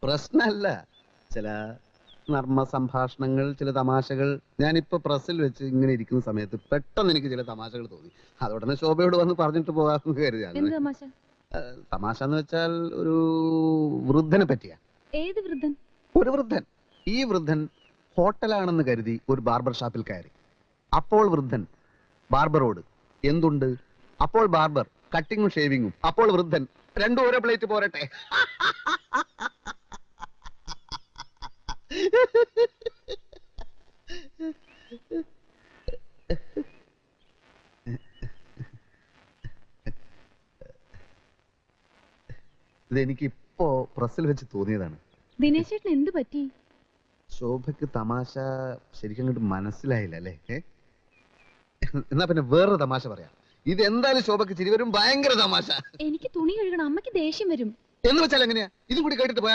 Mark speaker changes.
Speaker 1: പ്രശ്നമല്ല. ചില നർമ്മ സംഭാഷണങ്ങൾ, ചില തമാശകൾ. ഞാനിപ്പോ പ്രസ്സിൽ വെച്ച് ഇങ്ങനെ ഇരിക്കുന്ന സമയത്ത് പെട്ടെന്ന് എനിക്ക് ചില തമാശകൾ തോന്നി. അതോടനെ ശോഭയോട് വന്ന് പറഞ്ഞിട്ട് പോകാമെന്ന് കരുതിയാണ്.
Speaker 2: എന്ത് തമാശ?
Speaker 1: തമാശ എന്ന് വെച്ചാൽ ഒരു വൃദ്ധനെ പറ്റിയാ.
Speaker 2: ഏത് വൃദ്ധൻ?
Speaker 1: ഒരു വൃദ്ധൻ. ഈ വൃദ്ധൻ ഹോട്ടലാണെന്ന് കരുതി ഒരു ബാർബർ ഷാപ്പിൽ കയറി. അപ്പോൾ വൃദ്ധൻ ബാർബറോട് എന്തുണ്ട്? അപ്പോൾ ബാർബർ കട്ടിങ്ങും ഷേവിങ്ങും. അപ്പോൾ വൃദ്ധൻ രണ്ടും ഓരോ പ്ലേറ്റ് പോരട്ടെ. ഇതെനിക്ക് ഇപ്പോ പ്രസ്സിൽ വെച്ച് തോന്നിയതാണ്.
Speaker 2: ദിനേശ് ചേട്ടൻ എന്ത് പറ്റി?
Speaker 1: ശോഭയ്ക്ക് തമാശ ശരിക്കും അങ്ങോട്ട് മനസ്സിലായില്ല അല്ലേ? എന്നാ പിന്നെ വേറൊരു തമാശ പറയാം. ഇത് എന്തായാലും ശോഭയ്ക്ക് ചിരി വരും. ഭയങ്കര തമാശ.
Speaker 2: എനിക്ക് തുണി കഴുകണം, അമ്മയ്ക്ക് ദേഷ്യം വരും.
Speaker 1: എന്ന് വെച്ചാൽ എങ്ങനെയാ? ഇതും കൂടി കേട്ടിട്ട് പോയാ